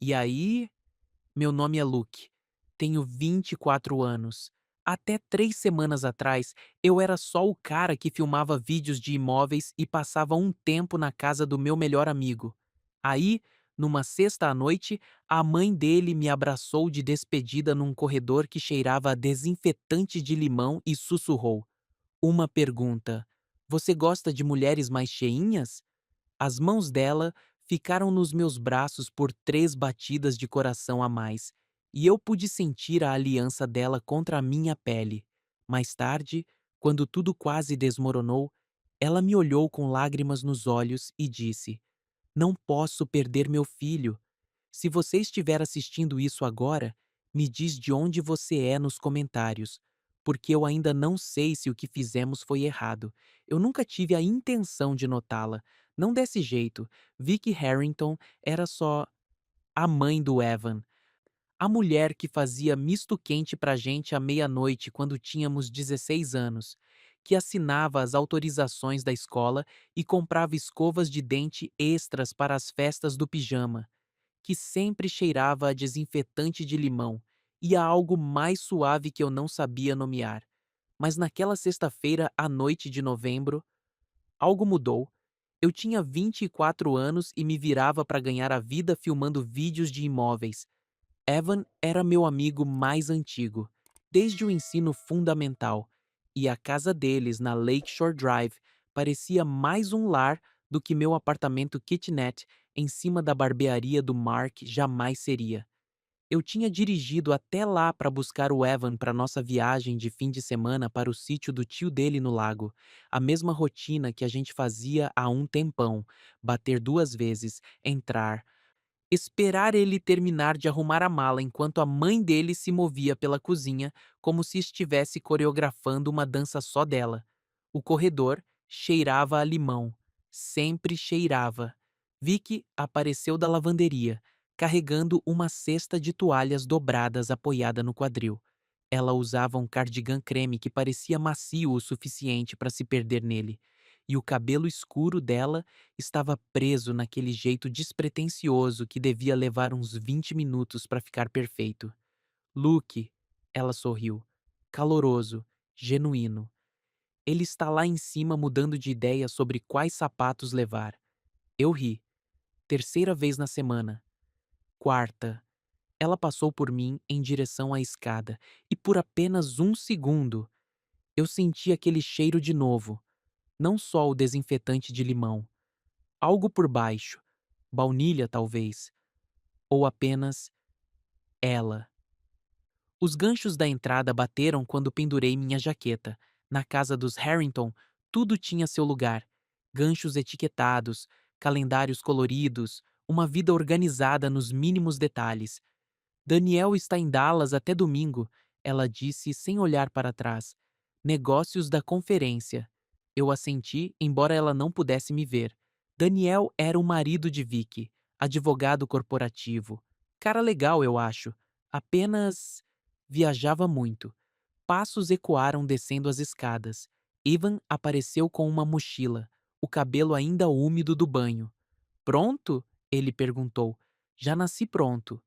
E aí, meu nome é Luke. Tenho 24 anos. Até 3 semanas atrás, eu era só o cara que filmava vídeos de imóveis e passava um tempo na casa do meu melhor amigo. Aí, numa sexta à noite, a mãe dele me abraçou de despedida num corredor que cheirava a desinfetante de limão e sussurrou: Uma pergunta. Você gosta de mulheres mais cheinhas? As mãos dela ficaram nos meus braços por 3 batidas de coração a mais, e eu pude sentir a aliança dela contra a minha pele. Mais tarde, quando tudo quase desmoronou, ela me olhou com lágrimas nos olhos e disse: Não posso perder meu filho. Se você estiver assistindo isso agora, me diz de onde você é nos comentários, porque eu ainda não sei se o que fizemos foi errado. Eu nunca tive a intenção de notá-la. Não desse jeito. Vicky Harrington era só a mãe do Evan. A mulher que fazia misto quente pra gente à meia-noite quando tínhamos 16 anos, que assinava as autorizações da escola e comprava escovas de dente extras para as festas do pijama, que sempre cheirava a desinfetante de limão e a algo mais suave que eu não sabia nomear. Mas naquela sexta-feira à noite de novembro, algo mudou. Eu tinha 24 anos e me virava para ganhar a vida filmando vídeos de imóveis. Evan era meu amigo mais antigo, desde o ensino fundamental, e a casa deles na Lakeshore Drive parecia mais um lar do que meu apartamento kitnet em cima da barbearia do Mark jamais seria. Eu tinha dirigido até lá para buscar o Evan para nossa viagem de fim de semana para o sítio do tio dele no lago, a mesma rotina que a gente fazia há um tempão: bater 2 vezes, entrar, esperar ele terminar de arrumar a mala enquanto a mãe dele se movia pela cozinha como se estivesse coreografando uma dança só dela. O corredor cheirava a limão. Sempre cheirava. Vicky apareceu da lavanderia, carregando uma cesta de toalhas dobradas apoiada no quadril. Ela usava um cardigan creme que parecia macio o suficiente para se perder nele, e o cabelo escuro dela estava preso naquele jeito despretensioso que devia levar uns 20 minutos para ficar perfeito. Luke, ela sorriu. Caloroso, genuíno. Ele está lá em cima mudando de ideia sobre quais sapatos levar. Eu ri. Terceira vez na semana. Quarta. Ela passou por mim em direção à escada e por apenas um segundo eu senti aquele cheiro de novo. Não só o desinfetante de limão. Algo por baixo. Baunilha, talvez. Ou apenas ela. Os ganchos da entrada bateram quando pendurei minha jaqueta. Na casa dos Harrington, tudo tinha seu lugar. Ganchos etiquetados, calendários coloridos, uma vida organizada nos mínimos detalhes. Daniel está em Dallas até domingo, ela disse sem olhar para trás. Negócios da conferência. Eu assenti, embora ela não pudesse me ver. Daniel era o marido de Vicky, advogado corporativo. Cara legal, eu acho. Apenas viajava muito. Passos ecoaram descendo as escadas. Ivan apareceu com uma mochila, o cabelo ainda úmido do banho. Pronto? Ele perguntou. Já nasci pronto.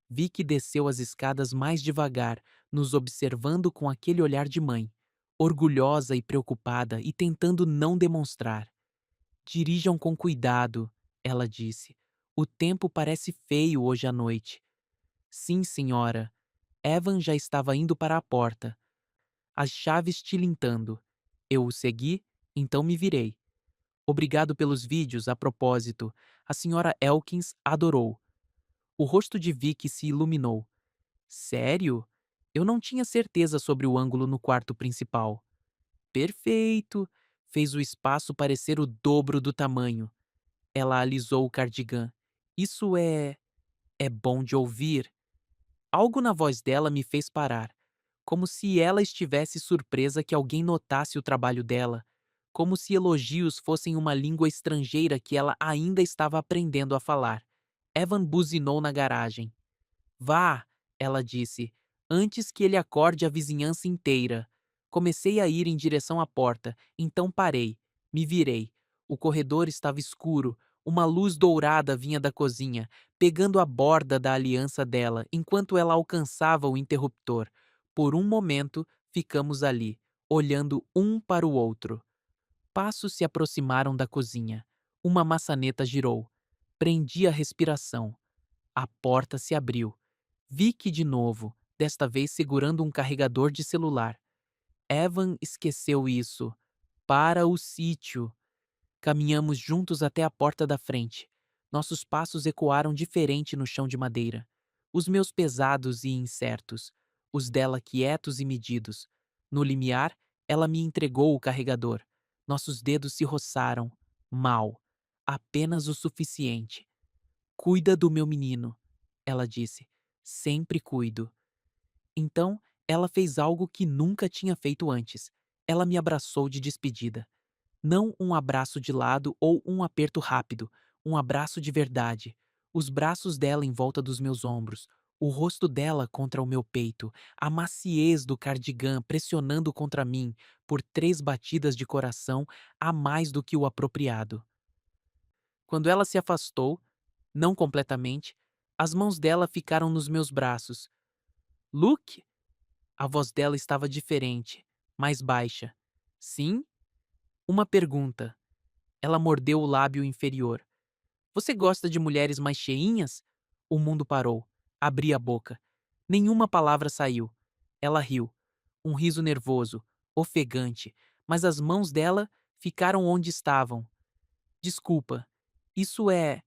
Vicky desceu as escadas mais devagar, nos observando com aquele olhar de mãe, orgulhosa e preocupada e tentando não demonstrar. Dirijam com cuidado, ela disse. O tempo parece feio hoje à noite. Sim, senhora. Evan já estava indo para a porta, as chaves tilintando. Eu o segui, então me virei. Obrigado pelos vídeos, a propósito. A senhora Elkins adorou. O rosto de Vicky se iluminou. Sério? Eu não tinha certeza sobre o ângulo no quarto principal. Perfeito! Fez o espaço parecer o dobro do tamanho. Ela alisou o cardigã. Isso é bom de ouvir. Algo na voz dela me fez parar, como se ela estivesse surpresa que alguém notasse o trabalho dela, como se elogios fossem uma língua estrangeira que ela ainda estava aprendendo a falar. Evan buzinou na garagem. Vá, ela disse, antes que ele acorde a vizinhança inteira. Comecei a ir em direção à porta, então parei. Me virei. O corredor estava escuro, Uma luz dourada vinha da cozinha, pegando a borda da aliança dela enquanto ela alcançava o interruptor. Por um momento, ficamos ali, olhando um para o outro. Passos se aproximaram da cozinha. Uma maçaneta girou. Prendi a respiração. A porta se abriu. Vicky de novo, desta vez segurando um carregador de celular. Evan esqueceu isso. Para o sítio. Caminhamos juntos até a porta da frente. Nossos passos ecoaram diferente no chão de madeira. Os meus pesados e incertos, os dela quietos e medidos. No limiar, ela me entregou o carregador. Nossos dedos se roçaram. Mal. Apenas o suficiente. Cuida do meu menino, ela disse. Sempre cuido. Então, ela fez algo que nunca tinha feito antes. Ela me abraçou de despedida. Não um abraço de lado ou um aperto rápido, um abraço de verdade. Os braços dela em volta dos meus ombros, o rosto dela contra o meu peito, a maciez do cardigã pressionando contra mim por 3 batidas de coração a mais do que o apropriado. Quando ela se afastou, não completamente, as mãos dela ficaram nos meus braços. Luke? A voz dela estava diferente, mais baixa. Sim? Uma pergunta. Ela mordeu o lábio inferior. Você gosta de mulheres mais cheinhas? O mundo parou. Abri a boca. Nenhuma palavra saiu. Ela riu. Um riso nervoso, ofegante, mas as mãos dela ficaram onde estavam. Desculpa. Isso é.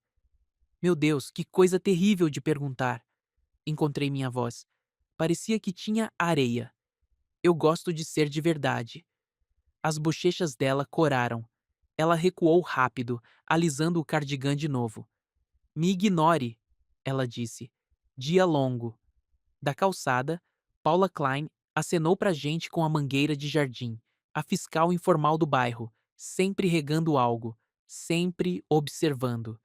Meu Deus, que coisa terrível de perguntar. Encontrei minha voz. Parecia que tinha areia. Eu gosto de ser de verdade. As bochechas dela coraram. Ela recuou rápido, alisando o cardigã de novo. Me ignore, ela disse. Dia longo. Da calçada, Paula Klein acenou pra gente com a mangueira de jardim, a fiscal informal do bairro, sempre regando algo, sempre observando.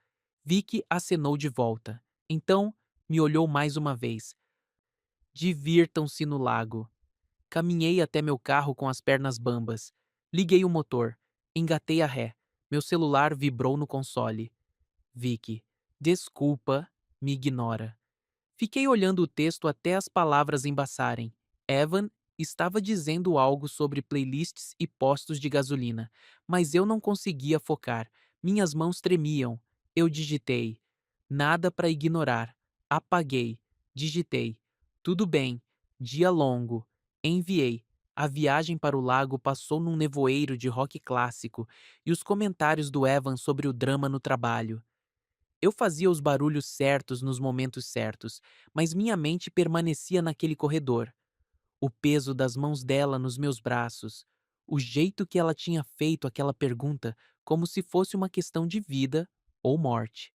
Vicky acenou de volta. Então, me olhou mais uma vez. Divirtam-se no lago. Caminhei até meu carro com as pernas bambas. Liguei o motor. Engatei a ré. Meu celular vibrou no console. Vicky, desculpa, me ignora. Fiquei olhando o texto até as palavras embaçarem. Evan estava dizendo algo sobre playlists e postos de gasolina, mas eu não conseguia focar. Minhas mãos tremiam. Eu digitei. Nada para ignorar. Apaguei. Digitei. Tudo bem. Dia longo. Enviei. A viagem para o lago passou num nevoeiro de rock clássico e os comentários do Evan sobre o drama no trabalho. Eu fazia os barulhos certos nos momentos certos, mas minha mente permanecia naquele corredor. O peso das mãos dela nos meus braços, o jeito que ela tinha feito aquela pergunta como se fosse uma questão de vida ou morte.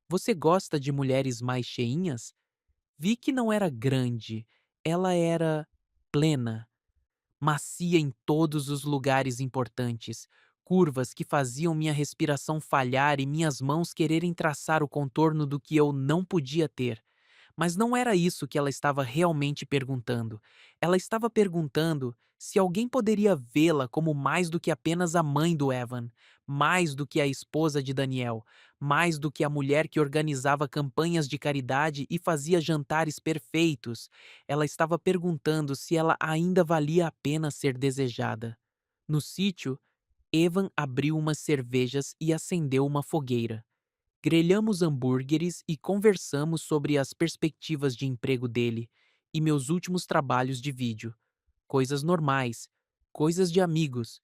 Você gosta de mulheres mais cheinhas? Vi que não era grande, ela era plena, macia em todos os lugares importantes, curvas que faziam minha respiração falhar e minhas mãos quererem traçar o contorno do que eu não podia ter. Mas não era isso que ela estava realmente perguntando. Ela estava perguntando se alguém poderia vê-la como mais do que apenas a mãe do Evan, mais do que a esposa de Daniel, mais do que a mulher que organizava campanhas de caridade e fazia jantares perfeitos. Ela estava perguntando se ela ainda valia a pena ser desejada. No sítio, Evan abriu umas cervejas e acendeu uma fogueira. Grelhamos hambúrgueres e conversamos sobre as perspectivas de emprego dele e meus últimos trabalhos de vídeo. Coisas normais, coisas de amigos.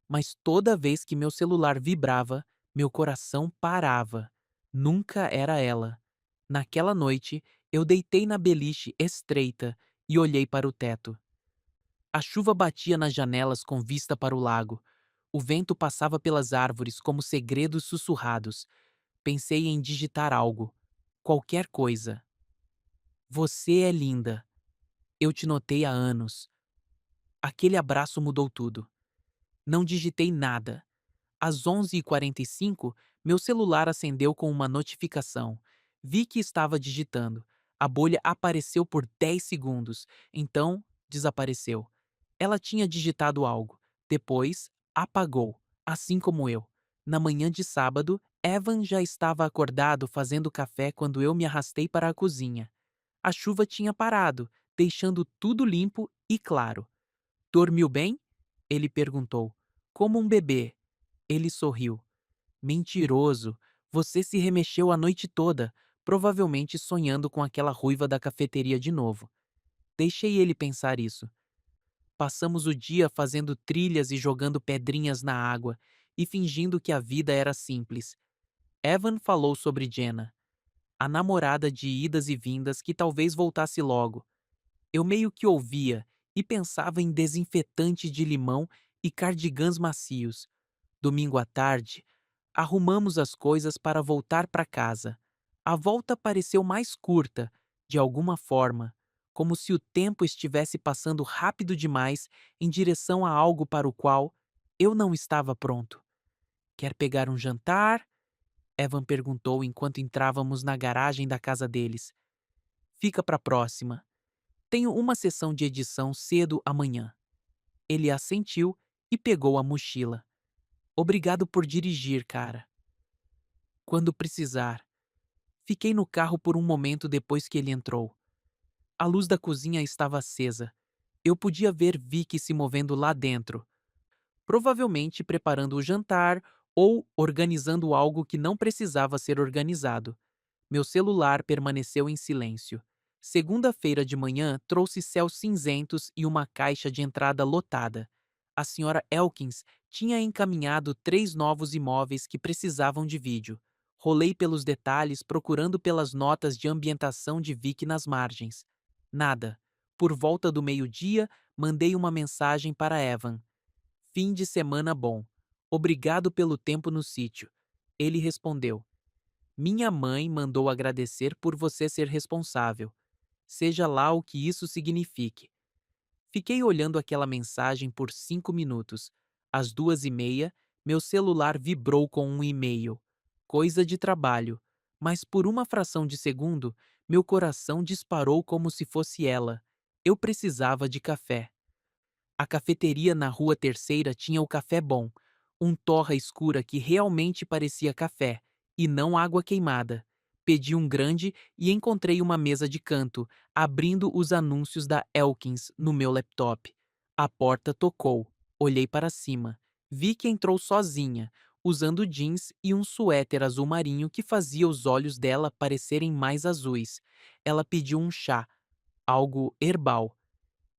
Mas toda vez que meu celular vibrava, meu coração parava. Nunca era ela. Naquela noite, eu deitei na beliche estreita e olhei para o teto. A chuva batia nas janelas com vista para o lago. O vento passava pelas árvores como segredos sussurrados. Pensei em digitar algo. Qualquer coisa. Você é linda. Eu te notei há anos. Aquele abraço mudou tudo. Não digitei nada. Às 11h45, meu celular acendeu com uma notificação. Vi que estava digitando. A bolha apareceu por 10 segundos, então desapareceu. Ela tinha digitado algo. Depois, apagou, assim como eu. Na manhã de sábado, Evan já estava acordado fazendo café quando eu me arrastei para a cozinha. A chuva tinha parado, deixando tudo limpo e claro. Dormiu bem? Ele perguntou. Como um bebê. Ele sorriu. Mentiroso. Você se remexeu a noite toda, provavelmente sonhando com aquela ruiva da cafeteria de novo. Deixei ele pensar isso. Passamos o dia fazendo trilhas e jogando pedrinhas na água, e fingindo que a vida era simples. Evan falou sobre Jenna, a namorada de idas e vindas que talvez voltasse logo. Eu meio que ouvia e pensava em desinfetante de limão e cardigãs macios. Domingo à tarde, arrumamos as coisas para voltar para casa. A volta pareceu mais curta, de alguma forma, como se o tempo estivesse passando rápido demais em direção a algo para o qual eu não estava pronto. Quer pegar um jantar? Evan perguntou enquanto entrávamos na garagem da casa deles. Fica para a próxima. Tenho uma sessão de edição cedo amanhã. Ele assentiu e pegou a mochila. Obrigado por dirigir, cara. Quando precisar. Fiquei no carro por um momento depois que ele entrou. A luz da cozinha estava acesa. Eu podia ver Vicky se movendo lá dentro, provavelmente preparando o jantar ou organizando algo que não precisava ser organizado. Meu celular permaneceu em silêncio. Segunda-feira de manhã trouxe céus cinzentos e uma caixa de entrada lotada. A senhora Elkins tinha encaminhado 3 novos imóveis que precisavam de vídeo. Rolei pelos detalhes procurando pelas notas de ambientação de Vic nas margens. Nada. Por volta do meio-dia, mandei uma mensagem para Evan. Fim de semana bom. Obrigado pelo tempo no sítio. Ele respondeu. Minha mãe mandou agradecer por você ser responsável. Seja lá o que isso signifique. Fiquei olhando aquela mensagem por 5 minutos. Às 2h30, meu celular vibrou com um e-mail. Coisa de trabalho. Mas por uma fração de segundo, meu coração disparou como se fosse ela. Eu precisava de café. A cafeteria na Rua Terceira tinha o café bom, um torra escura que realmente parecia café, e não água queimada. Pedi um grande e encontrei uma mesa de canto, abrindo os anúncios da Elkins no meu laptop. A porta tocou. Olhei para cima. Vi que entrou sozinha, usando jeans e um suéter azul marinho que fazia os olhos dela parecerem mais azuis. Ela pediu um chá, algo herbal,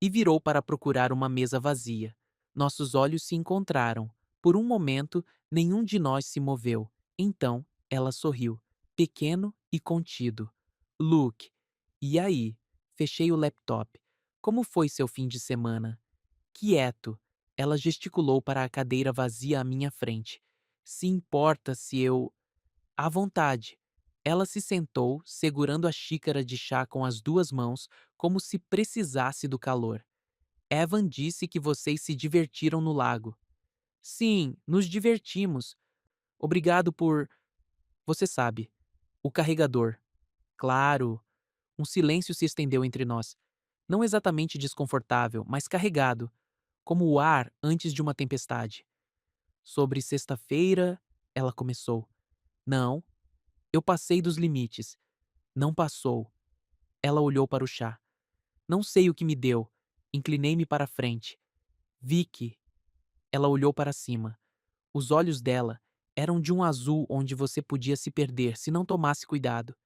e virou para procurar uma mesa vazia. Nossos olhos se encontraram. Por um momento, nenhum de nós se moveu. Então, ela sorriu, pequeno e contido. Luke, e aí? Fechei o laptop. Como foi seu fim de semana? Quieto. Ela gesticulou para a cadeira vazia à minha frente. Se importa se eu... À vontade. Ela se sentou, segurando a xícara de chá com as 2 mãos, como se precisasse do calor. Evan disse que vocês se divertiram no lago. Sim, nos divertimos. Obrigado por... Você sabe. O carregador. Claro. Um silêncio se estendeu entre nós. Não exatamente desconfortável, mas carregado, como o ar antes de uma tempestade. Sobre sexta-feira, ela começou. Não, eu passei dos limites. Não passou. Ela olhou para o chá. Não sei o que me deu. Inclinei-me para a frente. Vicky. Ela olhou para cima. Os olhos dela eram de um azul onde você podia se perder se não tomasse cuidado.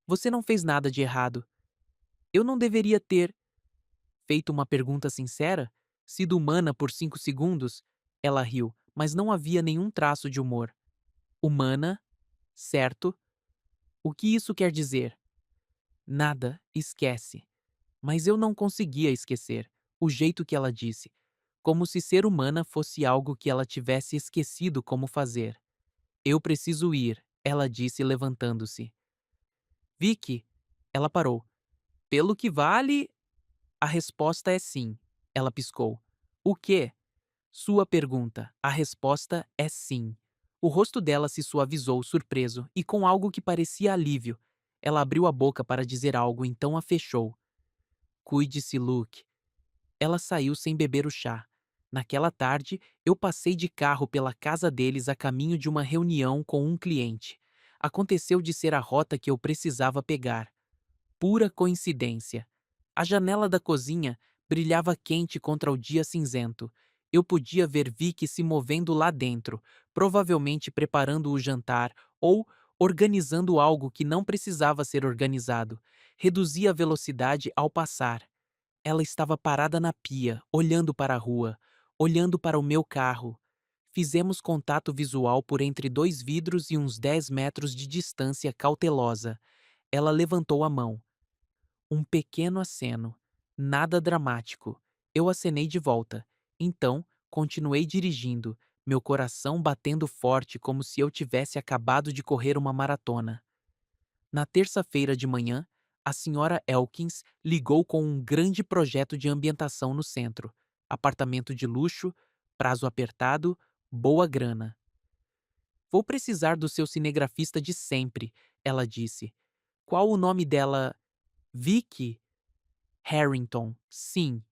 Você não fez nada de errado. Eu não deveria ter feito uma pergunta sincera? Sido humana por 5 segundos? Ela riu, mas não havia nenhum traço de humor. Humana? Certo? O que isso quer dizer? Nada, esquece. Mas eu não conseguia esquecer o jeito que ela disse, como se ser humana fosse algo que ela tivesse esquecido como fazer. Eu preciso ir, ela disse levantando-se. Vicky, ela parou. Pelo que vale, a resposta é sim. Ela piscou. O quê? Sua pergunta. A resposta é sim. O rosto dela se suavizou, surpreso, e com algo que parecia alívio. Ela abriu a boca para dizer algo, então a fechou. Cuide-se, Luke. Ela saiu sem beber o chá. Naquela tarde, eu passei de carro pela casa deles a caminho de uma reunião com um cliente. Aconteceu de ser a rota que eu precisava pegar. Pura coincidência. A janela da cozinha brilhava quente contra o dia cinzento. Eu podia ver Vicky se movendo lá dentro, provavelmente preparando o jantar ou organizando algo que não precisava ser organizado. Reduzi a velocidade ao passar. Ela estava parada na pia, olhando para a rua, olhando para o meu carro. Fizemos contato visual por entre dois vidros e uns 10 metros de distância cautelosa. Ela levantou a mão. Um pequeno aceno. Nada dramático. Eu acenei de volta. Então, continuei dirigindo, meu coração batendo forte como se eu tivesse acabado de correr uma maratona. Na terça-feira de manhã, a senhora Elkins ligou com um grande projeto de ambientação no centro. Apartamento de luxo, prazo apertado, boa grana. Vou precisar do seu cinegrafista de sempre, ela disse. Qual o nome dela? Vicky Harrington. Sim.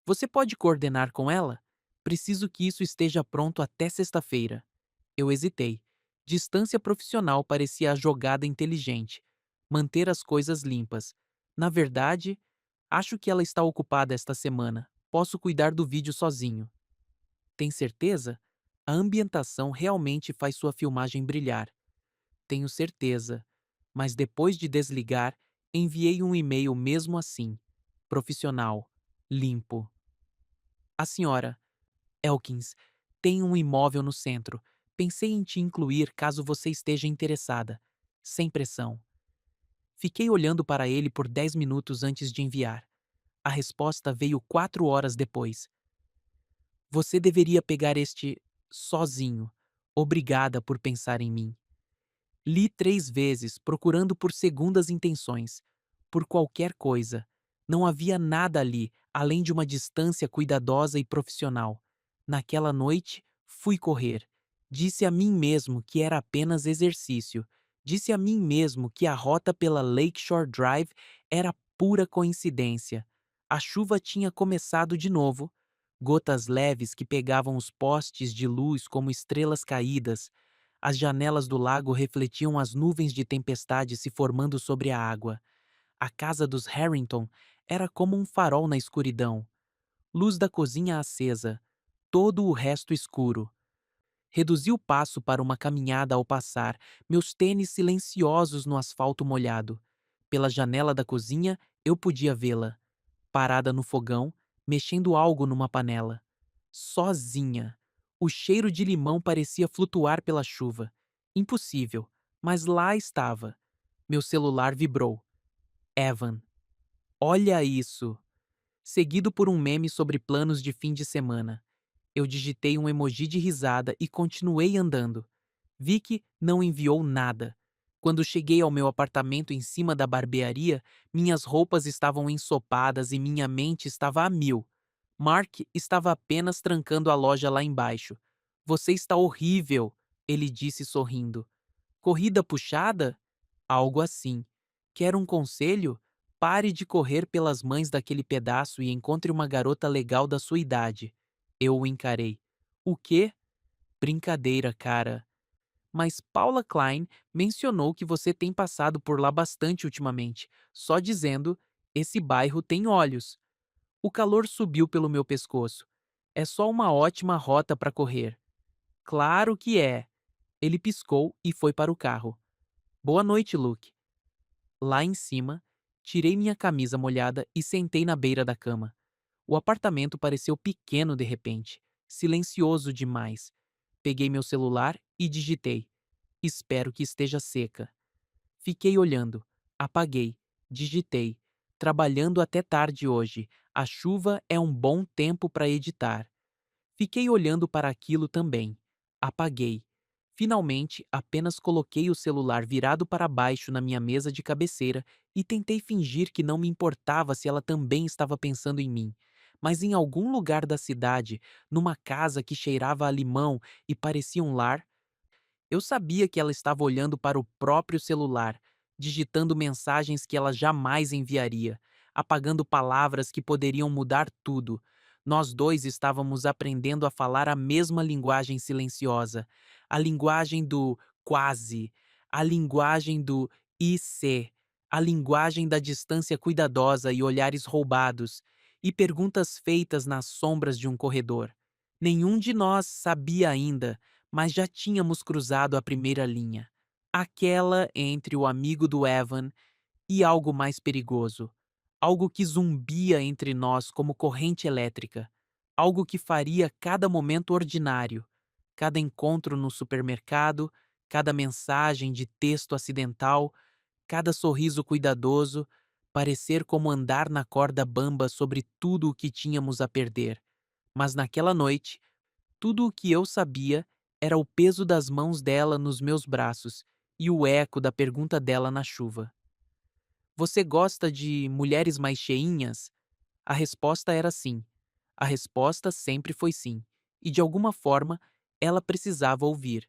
Você pode coordenar com ela? Preciso que isso esteja pronto até sexta-feira. Eu hesitei. Distância profissional parecia a jogada inteligente. Manter as coisas limpas. Na verdade, acho que ela está ocupada esta semana. Posso cuidar do vídeo sozinho. Tem certeza? A ambientação realmente faz sua filmagem brilhar. Tenho certeza. Mas depois de desligar, enviei um e-mail mesmo assim. Profissional. Limpo. A senhora Elkins tem um imóvel no centro. Pensei em te incluir caso você esteja interessada. Sem pressão. Fiquei olhando para ele por 10 minutos antes de enviar. A resposta veio 4 horas depois. Você deveria pegar este sozinho. Obrigada por pensar em mim. Li 3 vezes, procurando por segundas intenções. Por qualquer coisa. Não havia nada ali, além de uma distância cuidadosa e profissional. Naquela noite, fui correr. Disse a mim mesmo que era apenas exercício. Disse a mim mesmo que a rota pela Lakeshore Drive era pura coincidência. A chuva tinha começado de novo. Gotas leves que pegavam os postes de luz como estrelas caídas. As janelas do lago refletiam as nuvens de tempestade se formando sobre a água. A casa dos Harrington era como um farol na escuridão. Luz da cozinha acesa, todo o resto escuro. Reduzi o passo para uma caminhada ao passar, meus tênis silenciosos no asfalto molhado. Pela janela da cozinha, eu podia vê-la, parada no fogão, mexendo algo numa panela. Sozinha. O cheiro de limão parecia flutuar pela chuva. Impossível, mas lá estava. Meu celular vibrou. Evan. Olha isso! Seguido por um meme sobre planos de fim de semana. Eu digitei um emoji de risada e continuei andando. Vicky não enviou nada. Quando cheguei ao meu apartamento em cima da barbearia, minhas roupas estavam ensopadas e minha mente estava a mil. Mark estava apenas trancando a loja lá embaixo. Você está horrível, ele disse sorrindo. Corrida puxada? Algo assim. Quer um conselho? Pare de correr pelas mães daquele pedaço e encontre uma garota legal da sua idade. Eu o encarei. O quê? Brincadeira, cara. Mas Paula Klein mencionou que você tem passado por lá bastante ultimamente, só dizendo: esse bairro tem olhos. O calor subiu pelo meu pescoço. É só uma ótima rota para correr. Claro que é. Ele piscou e foi para o carro. Boa noite, Luke. Lá em cima, tirei minha camisa molhada e sentei na beira da cama. O apartamento pareceu pequeno de repente, silencioso demais. Peguei meu celular e digitei: espero que esteja seca. Fiquei olhando. Apaguei. Digitei. Trabalhando até tarde hoje. A chuva é um bom tempo para editar. Fiquei olhando para aquilo também. Apaguei. Finalmente, apenas coloquei o celular virado para baixo na minha mesa de cabeceira e tentei fingir que não me importava se ela também estava pensando em mim. Mas em algum lugar da cidade, numa casa que cheirava a limão e parecia um lar, eu sabia que ela estava olhando para o próprio celular, digitando mensagens que ela jamais enviaria, apagando palavras que poderiam mudar tudo. Nós dois estávamos aprendendo a falar a mesma linguagem silenciosa, a linguagem do quase, a linguagem do e se, a linguagem da distância cuidadosa e olhares roubados, e perguntas feitas nas sombras de um corredor. Nenhum de nós sabia ainda, mas já tínhamos cruzado a primeira linha, aquela entre o amigo do Evan e algo mais perigoso, algo que zumbia entre nós como corrente elétrica, algo que faria cada momento ordinário, cada encontro no supermercado, cada mensagem de texto acidental, cada sorriso cuidadoso, parecer como andar na corda bamba sobre tudo o que tínhamos a perder. Mas naquela noite, tudo o que eu sabia era o peso das mãos dela nos meus braços e o eco da pergunta dela na chuva. Você gosta de mulheres mais cheinhas? A resposta era sim. A resposta sempre foi sim. E de alguma forma, ela precisava ouvir.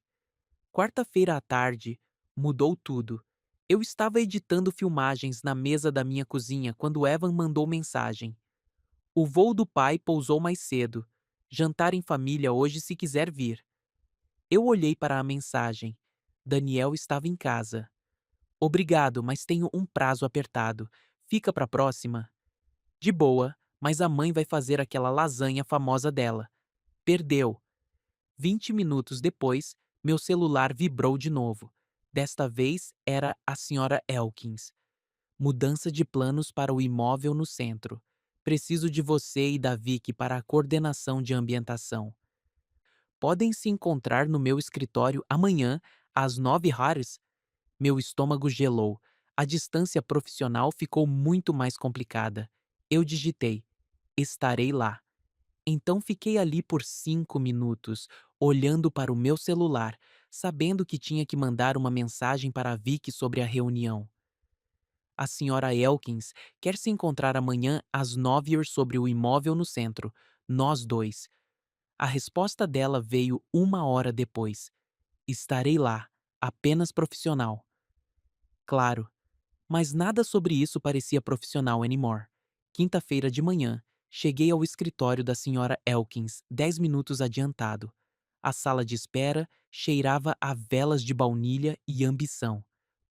Quarta-feira à tarde, mudou tudo. Eu estava editando filmagens na mesa da minha cozinha quando Evan mandou mensagem. O voo do pai pousou mais cedo. Jantar em família hoje se quiser vir. Eu olhei para a mensagem. Daniel estava em casa. Obrigado, mas tenho um prazo apertado. Fica para a próxima? De boa, mas a mãe vai fazer aquela lasanha famosa dela. Perdeu. 20 minutos depois, meu celular vibrou de novo. Desta vez era a senhora Elkins. Mudança de planos para o imóvel no centro. Preciso de você e da Vicky para a coordenação de ambientação. Podem se encontrar no meu escritório amanhã, às 9 horas. Meu estômago gelou. A distância profissional ficou muito mais complicada. Eu digitei: estarei lá. Então fiquei ali por 5 minutos, olhando para o meu celular, sabendo que tinha que mandar uma mensagem para a Vicky sobre a reunião. A senhora Elkins quer se encontrar amanhã às 9 horas sobre o imóvel no centro. Nós dois. A resposta dela veio 1 hora depois. Estarei lá, apenas profissional. Claro, mas nada sobre isso parecia profissional anymore. Quinta-feira de manhã, cheguei ao escritório da senhora Elkins 10 minutos adiantado. A sala de espera cheirava a velas de baunilha e ambição.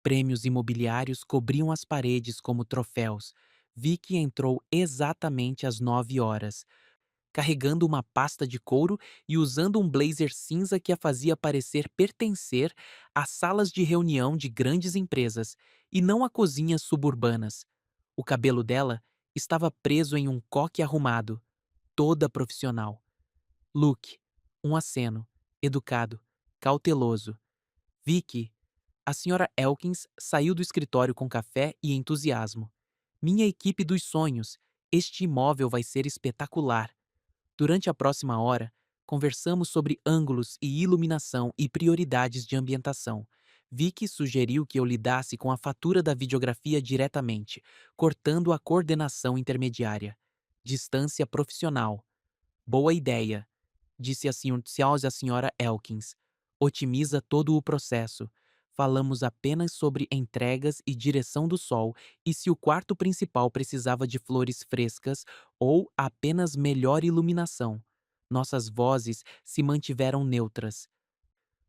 Prêmios imobiliários cobriam as paredes como troféus. Vi que entrou exatamente às 9 horas, carregando uma pasta de couro e usando um blazer cinza que a fazia parecer pertencer às salas de reunião de grandes empresas e não a cozinhas suburbanas. O cabelo dela estava preso em um coque arrumado, toda profissional. Look, um aceno, educado, cauteloso. Vicky, a senhora Elkins saiu do escritório com café e entusiasmo. Minha equipe dos sonhos, este imóvel vai ser espetacular. Durante a próxima hora, conversamos sobre ângulos e iluminação e prioridades de ambientação. Vicky sugeriu que eu lidasse com a fatura da videografia diretamente, cortando a coordenação intermediária. Distância profissional. Boa ideia, disse a senhora Elkins. Otimiza todo o processo. Falamos apenas sobre entregas e direção do sol e se o quarto principal precisava de flores frescas ou apenas melhor iluminação. Nossas vozes se mantiveram neutras.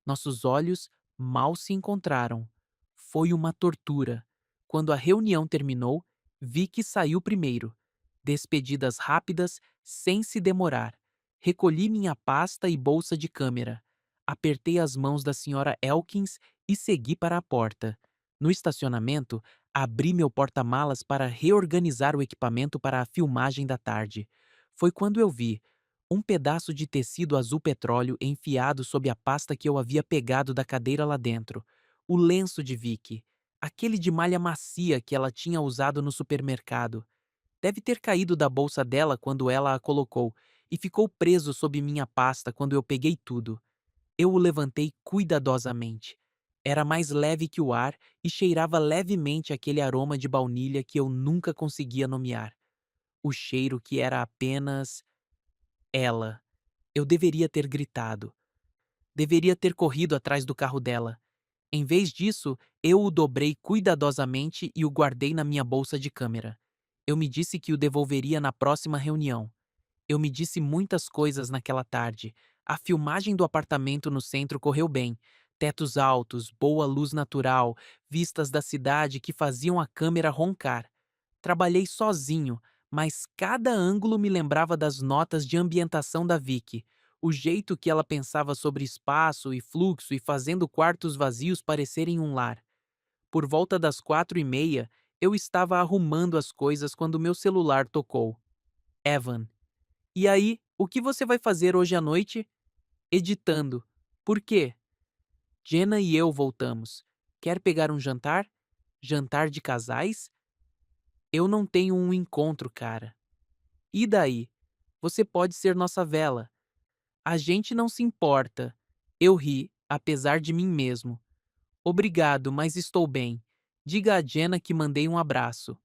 Nossos olhos mal se encontraram. Foi uma tortura. Quando a reunião terminou, vi que saiu primeiro. Despedidas rápidas, sem se demorar. Recolhi minha pasta e bolsa de câmera. Apertei as mãos da senhora Elkins e segui para a porta. No estacionamento, abri meu porta-malas para reorganizar o equipamento para a filmagem da tarde. Foi quando eu vi um pedaço de tecido azul petróleo enfiado sob a pasta que eu havia pegado da cadeira lá dentro. O lenço de Vicky. Aquele de malha macia que ela tinha usado no supermercado. Deve ter caído da bolsa dela quando ela a colocou e ficou preso sob minha pasta quando eu peguei tudo. Eu o levantei cuidadosamente. Era mais leve que o ar e cheirava levemente aquele aroma de baunilha que eu nunca conseguia nomear. O cheiro que era apenas ela. Eu deveria ter gritado. Deveria ter corrido atrás do carro dela. Em vez disso, eu o dobrei cuidadosamente e o guardei na minha bolsa de câmera. Eu me disse que o devolveria na próxima reunião. Eu me disse muitas coisas naquela tarde. A filmagem do apartamento no centro correu bem. Tetos altos, boa luz natural, vistas da cidade que faziam a câmera roncar. Trabalhei sozinho, mas cada ângulo me lembrava das notas de ambientação da Vicky. O jeito que ela pensava sobre espaço e fluxo e fazendo quartos vazios parecerem um lar. Por volta das 4:30, eu estava arrumando as coisas quando meu celular tocou. Evan. E aí, o que você vai fazer hoje à noite? Editando. Por quê? Jenna e eu voltamos. Quer pegar um jantar? Jantar de casais? Eu não tenho um encontro, cara. E daí? Você pode ser nossa vela. A gente não se importa. Eu ri, apesar de mim mesmo. Obrigado, mas estou bem. Diga a Jenna que mandei um abraço.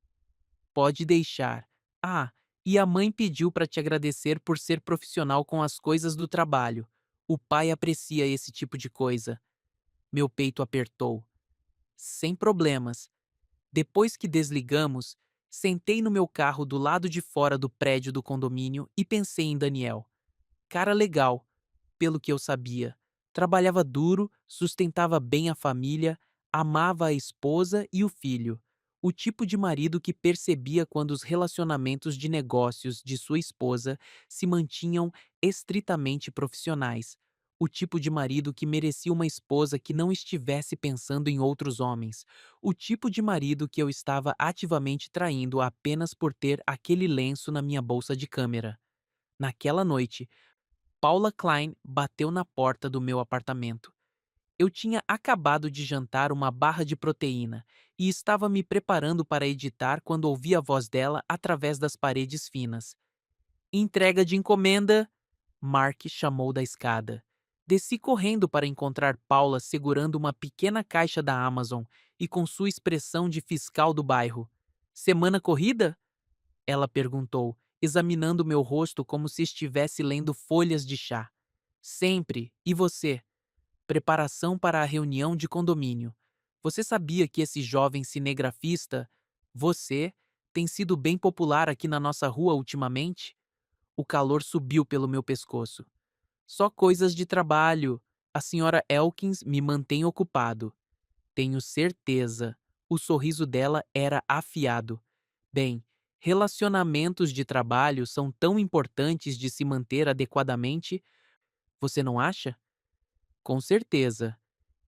Pode deixar. Ah, e a mãe pediu para te agradecer por ser profissional com as coisas do trabalho. O pai aprecia esse tipo de coisa. Meu peito apertou. Sem problemas. Depois que desligamos, sentei no meu carro do lado de fora do prédio do condomínio e pensei em Daniel. Cara legal, pelo que eu sabia. Trabalhava duro, sustentava bem a família, amava a esposa e o filho. O tipo de marido que percebia quando os relacionamentos de negócios de sua esposa se mantinham estritamente profissionais. O tipo de marido que merecia uma esposa que não estivesse pensando em outros homens. O tipo de marido que eu estava ativamente traindo apenas por ter aquele lenço na minha bolsa de câmera. Naquela noite, Paula Klein bateu na porta do meu apartamento. Eu tinha acabado de jantar uma barra de proteína e estava me preparando para editar quando ouvi a voz dela através das paredes finas. Entrega de encomenda! Mark chamou da escada. Desci correndo para encontrar Paula segurando uma pequena caixa da Amazon e com sua expressão de fiscal do bairro. Semana corrida? Ela perguntou, examinando meu rosto como se estivesse lendo folhas de chá. Sempre. E você? Preparação para a reunião de condomínio. Você sabia que esse jovem cinegrafista, você, tem sido bem popular aqui na nossa rua ultimamente? O calor subiu pelo meu pescoço. Só coisas de trabalho. A senhora Elkins me mantém ocupado. Tenho certeza. O sorriso dela era afiado. Bem, relacionamentos de trabalho são tão importantes de se manter adequadamente, você não acha? Com certeza.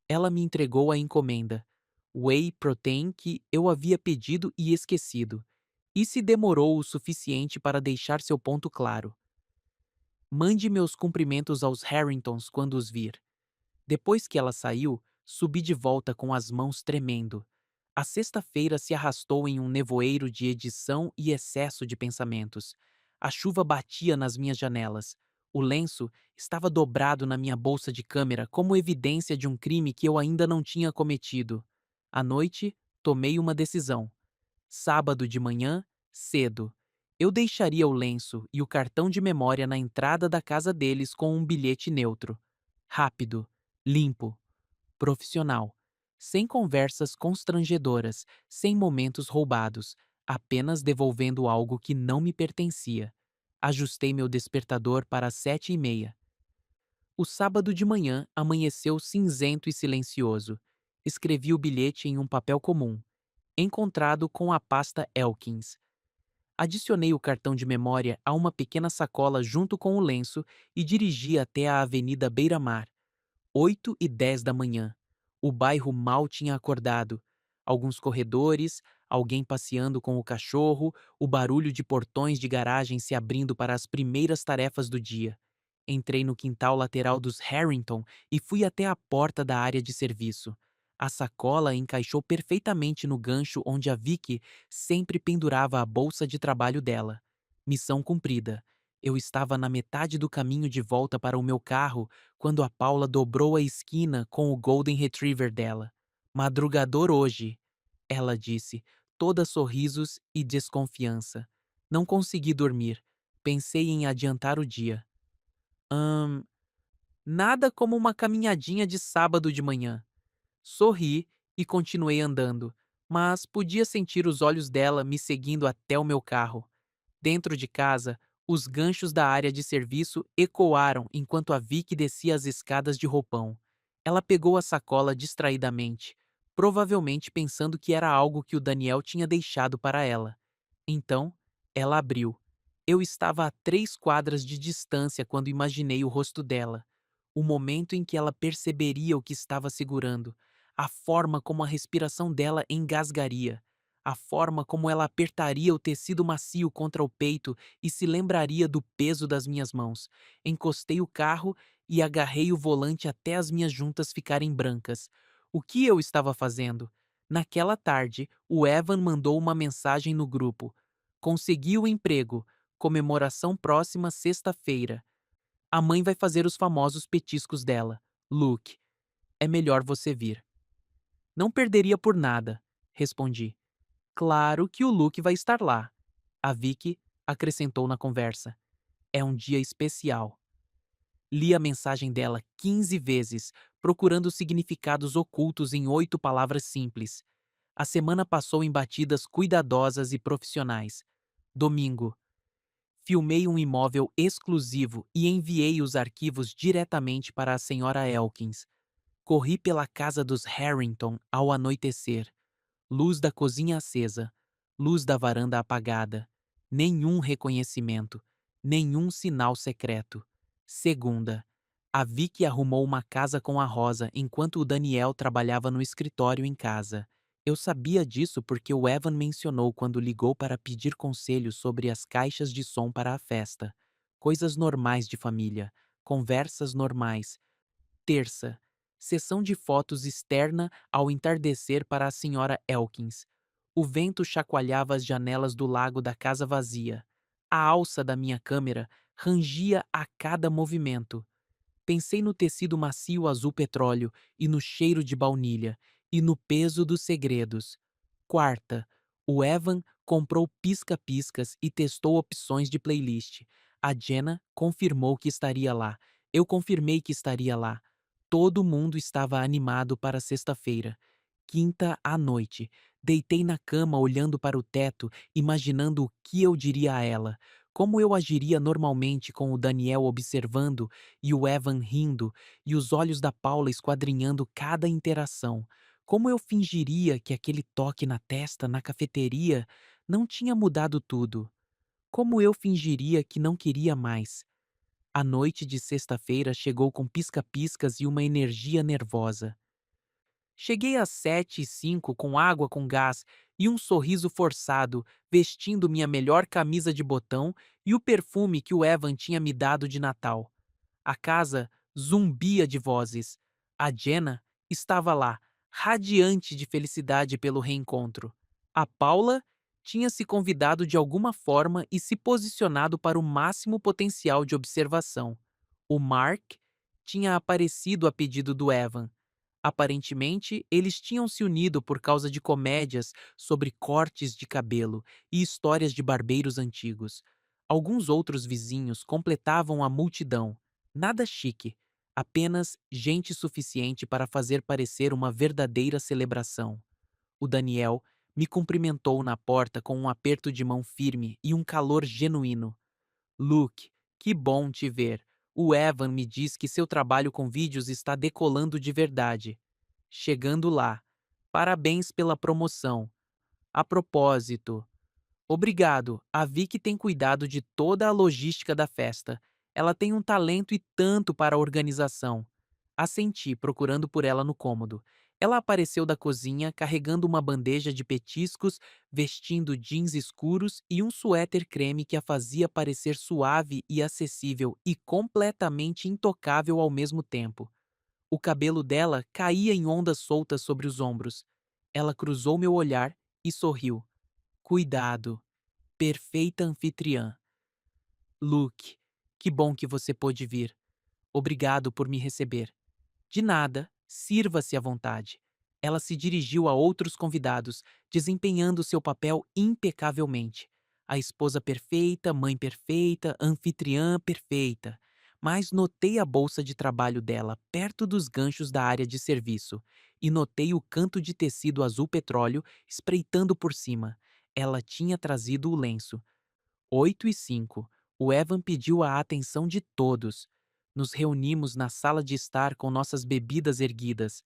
Ela me entregou a encomenda. Whey protein que eu havia pedido e esquecido. E se demorou o suficiente para deixar seu ponto claro. Mande meus cumprimentos aos Harringtons quando os vir. Depois que ela saiu, subi de volta com as mãos tremendo. A sexta-feira se arrastou em um nevoeiro de edição e excesso de pensamentos. A chuva batia nas minhas janelas. O lenço estava dobrado na minha bolsa de câmera como evidência de um crime que eu ainda não tinha cometido. À noite, tomei uma decisão. Sábado de manhã, cedo. Eu deixaria o lenço e o cartão de memória na entrada da casa deles com um bilhete neutro. Rápido, limpo, profissional. Sem conversas constrangedoras, sem momentos roubados, apenas devolvendo algo que não me pertencia. Ajustei meu despertador para as 7:30. O sábado de manhã amanheceu cinzento e silencioso. Escrevi o bilhete em um papel comum, encontrado com a pasta Elkins. Adicionei o cartão de memória a uma pequena sacola junto com o lenço e dirigi até a Avenida Beira-Mar. 8:10 da manhã. O bairro mal tinha acordado. Alguns corredores, alguém passeando com o cachorro, o barulho de portões de garagem se abrindo para as primeiras tarefas do dia. Entrei no quintal lateral dos Harrington e fui até a porta da área de serviço. A sacola encaixou perfeitamente no gancho onde a Vicky sempre pendurava a bolsa de trabalho dela. Missão cumprida. Eu estava na metade do caminho de volta para o meu carro quando a Paula dobrou a esquina com o Golden Retriever dela. Madrugador hoje, ela disse, toda sorrisos e desconfiança. Não consegui dormir. Pensei em adiantar o dia. Hum, nada como uma caminhadinha de sábado de manhã. Sorri e continuei andando, mas podia sentir os olhos dela me seguindo até o meu carro. Dentro de casa, Os ganchos da área de serviço ecoaram enquanto a Vicky descia as escadas de roupão. Ela pegou a sacola distraidamente, provavelmente pensando que era algo que o Daniel tinha deixado para ela. Então, ela abriu. Eu estava a 3 quadras de distância quando imaginei o rosto dela. O momento em que ela perceberia o que estava segurando, a forma como a respiração dela engasgaria, a forma como ela apertaria o tecido macio contra o peito e se lembraria do peso das minhas mãos. Encostei o carro e agarrei o volante até as minhas juntas ficarem brancas. O que eu estava fazendo? Naquela tarde, o Evan mandou uma mensagem no grupo. Consegui o emprego. Comemoração próxima sexta-feira. A mãe vai fazer os famosos petiscos dela. Luke, é melhor você vir. Não perderia por nada, respondi. Claro que o Luke vai estar lá. A Vicky acrescentou na conversa. É um dia especial. Li a mensagem dela 15 vezes, procurando significados ocultos em 8 palavras simples. A semana passou em batidas cuidadosas e profissionais. Domingo. Filmei um imóvel exclusivo e enviei os arquivos diretamente para a senhora Elkins. Corri pela casa dos Harrington ao anoitecer. Luz da cozinha acesa, luz da varanda apagada. Nenhum reconhecimento, nenhum sinal secreto. Segunda. A Vicky arrumou uma casa com a Rosa enquanto o Daniel trabalhava no escritório em casa. Eu sabia disso porque o Evan mencionou quando ligou para pedir conselhos sobre as caixas de som para a festa. Coisas normais de família, conversas normais. Terça. Sessão de fotos externa ao entardecer para a senhora Elkins. O vento chacoalhava as janelas do lago da casa vazia. A alça da minha câmera rangia a cada movimento. Pensei no tecido macio azul petróleo e no cheiro de baunilha e no peso dos segredos. Quarta, o Evan comprou pisca-piscas e testou opções de playlist. A Jenna confirmou que estaria lá. Eu confirmei que estaria lá. Todo mundo estava animado para sexta-feira. Quinta à noite. Deitei na cama olhando para o teto, imaginando o que eu diria a ela. Como eu agiria normalmente com o Daniel observando e o Evan rindo e os olhos da Paula esquadrinhando cada interação. Como eu fingiria que aquele toque na testa na cafeteria não tinha mudado tudo? Como eu fingiria que não queria mais? A noite de sexta-feira chegou com pisca-piscas e uma energia nervosa. Cheguei às 7h05 com água com gás e um sorriso forçado, vestindo minha melhor camisa de botão e o perfume que o Evan tinha me dado de Natal. A casa zumbia de vozes. A Jenna estava lá, radiante de felicidade pelo reencontro. A Paula tinha se convidado de alguma forma e se posicionado para o máximo potencial de observação. O Mark tinha aparecido a pedido do Evan. Aparentemente, eles tinham se unido por causa de comédias sobre cortes de cabelo e histórias de barbeiros antigos. Alguns outros vizinhos completavam a multidão. Nada chique, apenas gente suficiente para fazer parecer uma verdadeira celebração. O Daniel me cumprimentou na porta com um aperto de mão firme e um calor genuíno. Luke, que bom te ver. O Evan me diz que seu trabalho com vídeos está decolando de verdade. Chegando lá. Parabéns pela promoção. A propósito, obrigado. A Vicky tem cuidado de toda a logística da festa. Ela tem um talento e tanto para a organização. Assenti, procurando por ela no cômodo. Ela apareceu da cozinha carregando uma bandeja de petiscos, vestindo jeans escuros e um suéter creme que a fazia parecer suave e acessível e completamente intocável ao mesmo tempo. O cabelo dela caía em ondas soltas sobre os ombros. Ela cruzou meu olhar e sorriu. Cuidado. Perfeita anfitriã. Luke, que bom que você pôde vir. Obrigado por me receber. De nada, sirva-se à vontade. Ela se dirigiu a outros convidados, desempenhando seu papel impecavelmente. A esposa perfeita, mãe perfeita, anfitriã perfeita. Mas notei a bolsa de trabalho dela perto dos ganchos da área de serviço e notei o canto de tecido azul petróleo espreitando por cima. Ela tinha trazido o lenço. 8h05. O Evan pediu a atenção de todos. Nos reunimos na sala de estar com nossas bebidas erguidas.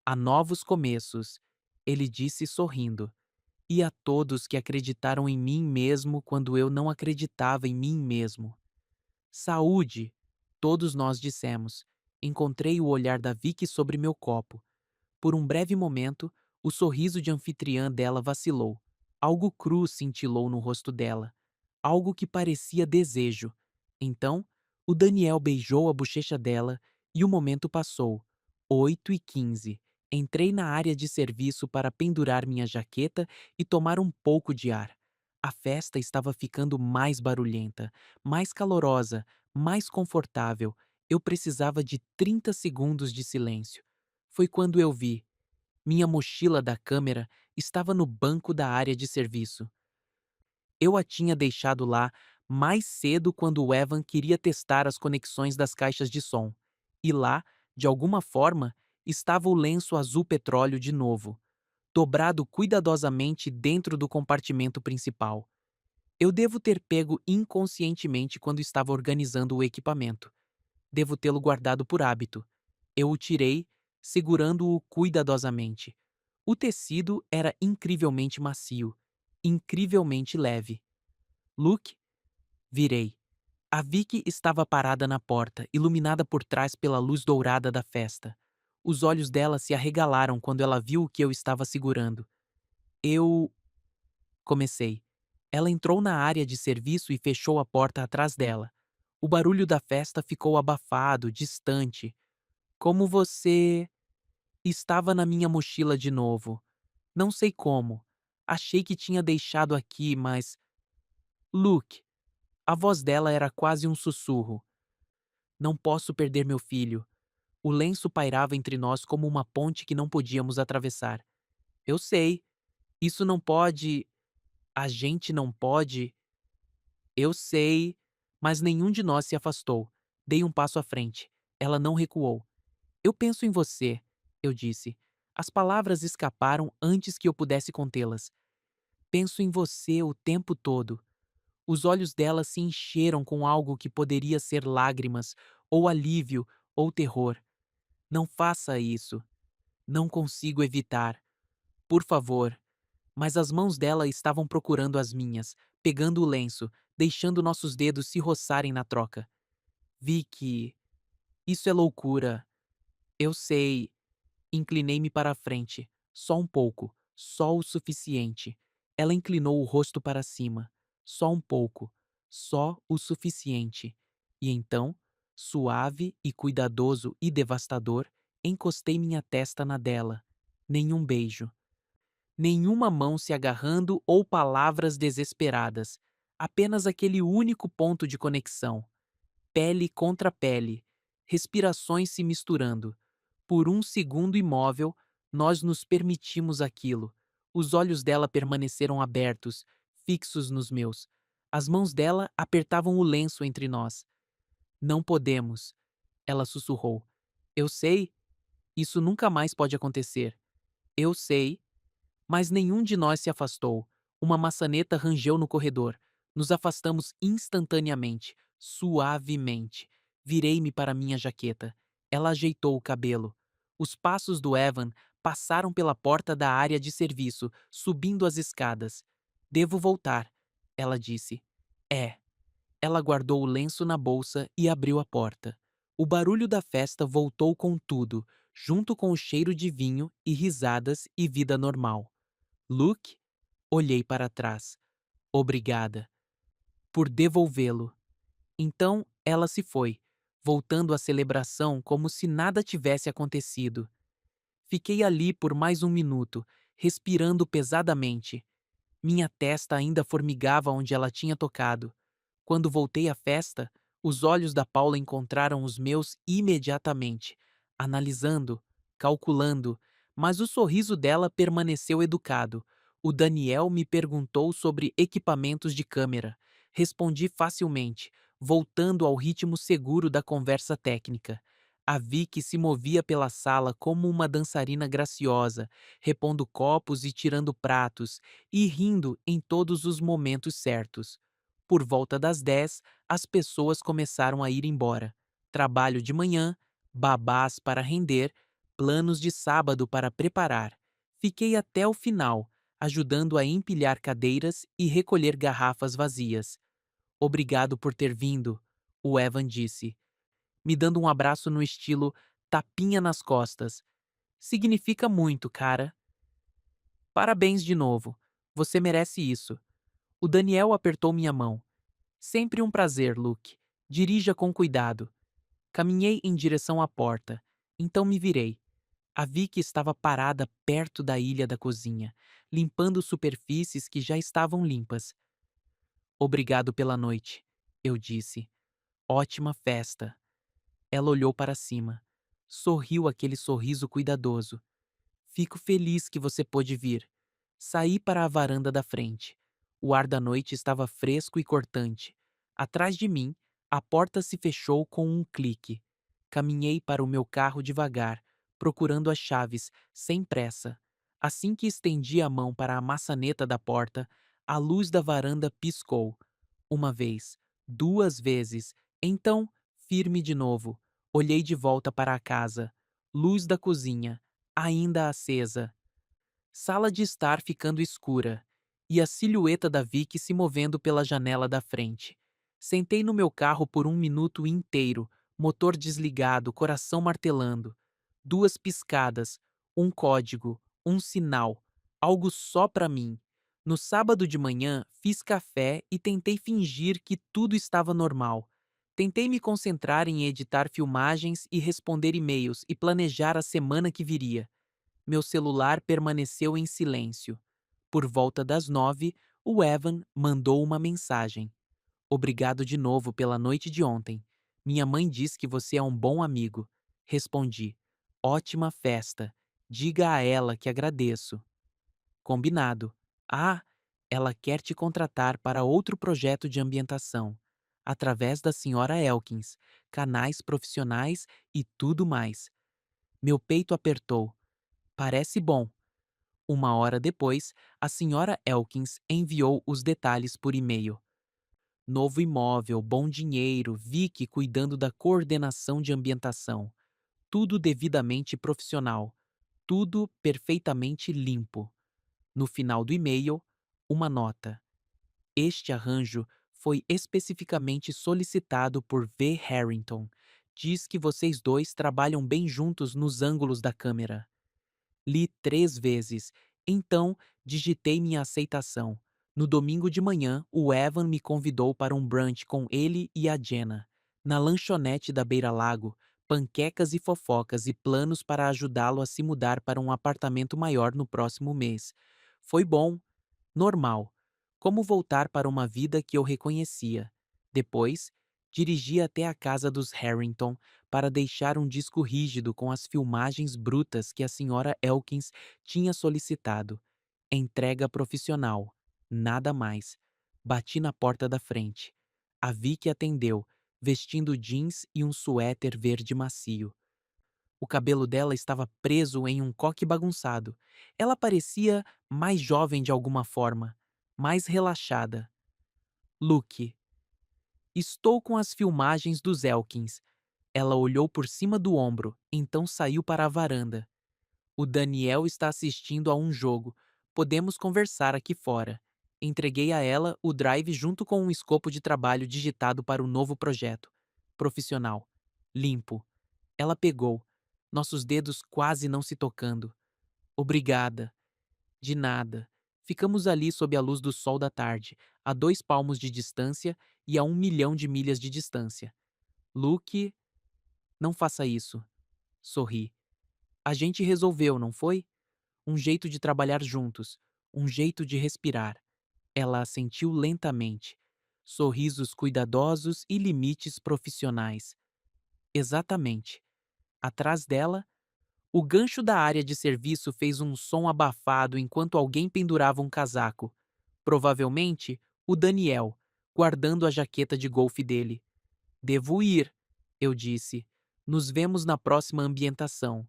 Há novos começos, ele disse sorrindo. E a todos que acreditaram em mim mesmo quando eu não acreditava em mim mesmo. Saúde! Todos nós dissemos. Encontrei o olhar da Vicky sobre meu copo. Por um breve momento, o sorriso de anfitriã dela vacilou. Algo cru cintilou no rosto dela. Algo que parecia desejo. Então, o Daniel beijou a bochecha dela e o momento passou. 8h15. Entrei na área de serviço para pendurar minha jaqueta e tomar um pouco de ar. A festa estava ficando mais barulhenta, mais calorosa, mais confortável. Eu precisava de 30 segundos de silêncio. Foi quando eu vi. Minha mochila da câmera estava no banco da área de serviço. Eu a tinha deixado lá mais cedo quando o Evan queria testar as conexões das caixas de som. E lá, de alguma forma, estava o lenço azul petróleo de novo, dobrado cuidadosamente dentro do compartimento principal. Eu devo ter pego inconscientemente quando estava organizando o equipamento. Devo tê-lo guardado por hábito. Eu o tirei, segurando-o cuidadosamente. O tecido era incrivelmente macio, incrivelmente leve. Luke, virei. A Vicky estava parada na porta, iluminada por trás pela luz dourada da festa. Os olhos dela se arregalaram quando ela viu o que eu estava segurando. Eu. Comecei. Ela entrou na área de serviço e fechou a porta atrás dela. O barulho da festa ficou abafado, distante. Como você. Estava na minha mochila de novo. Não sei como. Achei que tinha deixado aqui, mas. Luke. A voz dela era quase um sussurro. Não posso perder meu filho. O lenço pairava entre nós como uma ponte que não podíamos atravessar. Eu sei. Isso não pode. A gente não pode. Eu sei. Mas nenhum de nós se afastou. Dei um passo à frente. Ela não recuou. Eu penso em você, eu disse. As palavras escaparam antes que eu pudesse contê-las. Penso em você o tempo todo. Os olhos dela se encheram com algo que poderia ser lágrimas, ou alívio, ou terror. Não faça isso. Não consigo evitar. Por favor. Mas as mãos dela estavam procurando as minhas, pegando o lenço, deixando nossos dedos se roçarem na troca. Vicky, isso é loucura. Eu sei. Inclinei-me para a frente. Só um pouco. Só o suficiente. Ela inclinou o rosto para cima. Só um pouco. Só o suficiente. E então, suave e cuidadoso e devastador, encostei minha testa na dela. Nenhum beijo. Nenhuma mão se agarrando ou palavras desesperadas. Apenas aquele único ponto de conexão. Pele contra pele. Respirações se misturando. Por um segundo imóvel, nós nos permitimos aquilo. Os olhos dela permaneceram abertos, fixos nos meus. As mãos dela apertavam o lenço entre nós. Não podemos, ela sussurrou. Eu sei, isso nunca mais pode acontecer. Eu sei, mas nenhum de nós se afastou. Uma maçaneta rangeu no corredor. Nos afastamos instantaneamente, suavemente. Virei-me para minha jaqueta. Ela ajeitou o cabelo. Os passos do Evan passaram pela porta da área de serviço, subindo as escadas. Devo voltar, ela disse. É. Ela guardou o lenço na bolsa e abriu a porta. O barulho da festa voltou com tudo, junto com o cheiro de vinho e risadas e vida normal. Luke, olhei para trás. Obrigada. Por devolvê-lo. Então ela se foi, voltando à celebração como se nada tivesse acontecido. Fiquei ali por mais um minuto, respirando pesadamente. Minha testa ainda formigava onde ela tinha tocado. Quando voltei à festa, os olhos da Paula encontraram os meus imediatamente, analisando, calculando, mas o sorriso dela permaneceu educado. O Daniel me perguntou sobre equipamentos de câmera. Respondi facilmente, voltando ao ritmo seguro da conversa técnica. A Vicky se movia pela sala como uma dançarina graciosa, repondo copos e tirando pratos, e rindo em todos os momentos certos. Por volta das 10, as pessoas começaram a ir embora. Trabalho de manhã, babás para render, planos de sábado para preparar. Fiquei até o final, ajudando a empilhar cadeiras e recolher garrafas vazias. Obrigado por ter vindo, o Evan disse, me dando um abraço no estilo tapinha nas costas. Significa muito, cara. Parabéns de novo. Você merece isso. O Daniel apertou minha mão. Sempre um prazer, Luke. Dirija com cuidado. Caminhei em direção à porta. Então me virei. A Vicky estava parada perto da ilha da cozinha, limpando superfícies que já estavam limpas. Obrigado pela noite, eu disse. Ótima festa. Ela olhou para cima. Sorriu aquele sorriso cuidadoso. Fico feliz que você pôde vir. Saí para a varanda da frente. O ar da noite estava fresco e cortante. Atrás de mim, a porta se fechou com um clique. Caminhei para o meu carro devagar, procurando as chaves, sem pressa. Assim que estendi a mão para a maçaneta da porta, a luz da varanda piscou. Uma vez, duas vezes, então, firme de novo. Olhei de volta para a casa. Luz da cozinha, ainda acesa. Sala de estar ficando escura. E a silhueta da Vicky se movendo pela janela da frente. Sentei no meu carro por um minuto inteiro, motor desligado, coração martelando. Duas piscadas, um código, um sinal, algo só para mim. No sábado de manhã, fiz café e tentei fingir que tudo estava normal. Tentei me concentrar em editar filmagens e responder e-mails e planejar a semana que viria. Meu celular permaneceu em silêncio. Por volta das 9, o Evan mandou uma mensagem. Obrigado de novo pela noite de ontem. Minha mãe diz que você é um bom amigo. Respondi. Ótima festa. Diga a ela que agradeço. Combinado. Ah, ela quer te contratar para outro projeto de ambientação. Através da senhora Elkins, canais profissionais e tudo mais. Meu peito apertou. Parece bom. Uma hora depois, a senhora Elkins enviou os detalhes por e-mail. Novo imóvel, bom dinheiro, Vicky cuidando da coordenação de ambientação. Tudo devidamente profissional. Tudo perfeitamente limpo. No final do e-mail, uma nota. Este arranjo foi especificamente solicitado por V. Harrington. Diz que vocês dois trabalham bem juntos nos ângulos da câmera. Li 3 vezes, então digitei minha aceitação. No domingo de manhã, o Evan me convidou para um brunch com ele e a Jenna. Na lanchonete da beira-lago, panquecas e fofocas e planos para ajudá-lo a se mudar para um apartamento maior no próximo mês. Foi bom, normal, como voltar para uma vida que eu reconhecia. Depois, dirigi até a casa dos Harrington para deixar um disco rígido com as filmagens brutas que a senhora Elkins tinha solicitado. Entrega profissional. Nada mais. Bati na porta da frente. A Vicky atendeu, vestindo jeans e um suéter verde macio. O cabelo dela estava preso em um coque bagunçado. Ela parecia mais jovem de alguma forma, mais relaxada. Luke. Estou com as filmagens dos Elkins. Ela olhou por cima do ombro, então saiu para a varanda. O Daniel está assistindo a um jogo. Podemos conversar aqui fora. Entreguei a ela o drive junto com um escopo de trabalho digitado para o novo projeto. Profissional. Limpo. Ela pegou. Nossos dedos quase não se tocando. Obrigada. De nada. Ficamos ali sob a luz do sol da tarde, a 2 palmos de distância e a 1 milhão de milhas de distância. Luke, não faça isso. Sorri. A gente resolveu, não foi? Um jeito de trabalhar juntos, um jeito de respirar. Ela assentiu lentamente. Sorrisos cuidadosos e limites profissionais. Exatamente. Atrás dela, o gancho da área de serviço fez um som abafado enquanto alguém pendurava um casaco. Provavelmente, o Daniel, guardando a jaqueta de golfe dele. Devo ir, eu disse. Nos vemos na próxima ambientação.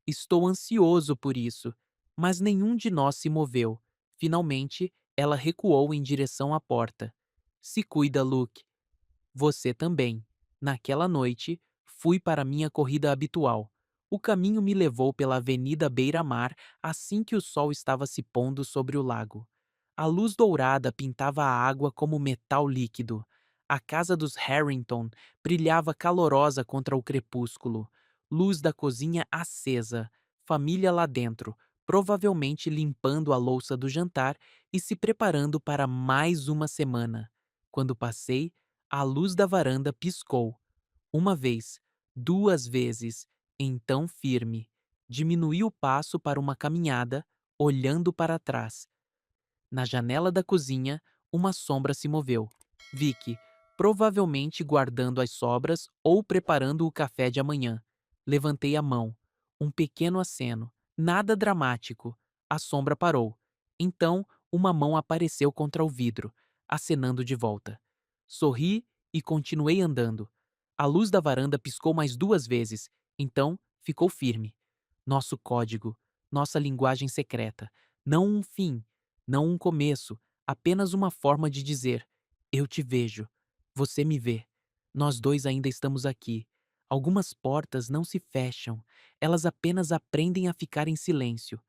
Estou ansioso por isso, mas nenhum de nós se moveu. Finalmente, ela recuou em direção à porta. Se cuida, Luke. Você também. Naquela noite, fui para minha corrida habitual. O caminho me levou pela Avenida Beira-Mar assim que o sol estava se pondo sobre o lago. A luz dourada pintava a água como metal líquido. A casa dos Harrington brilhava calorosa contra o crepúsculo. Luz da cozinha acesa. Família lá dentro, provavelmente limpando a louça do jantar e se preparando para mais uma semana. Quando passei, a luz da varanda piscou. Uma vez, duas vezes, então firme. Diminui o passo para uma caminhada, olhando para trás. Na janela da cozinha, uma sombra se moveu. Vicky, provavelmente guardando as sobras ou preparando o café de amanhã. Levantei a mão. Um pequeno aceno. Nada dramático. A sombra parou. Então, uma mão apareceu contra o vidro, acenando de volta. Sorri e continuei andando. A luz da varanda piscou mais duas vezes, então ficou firme. Nosso código, nossa linguagem secreta. Não um fim, não um começo, apenas uma forma de dizer: eu te vejo, você me vê. Nós dois ainda estamos aqui. Algumas portas não se fecham, elas apenas aprendem a ficar em silêncio.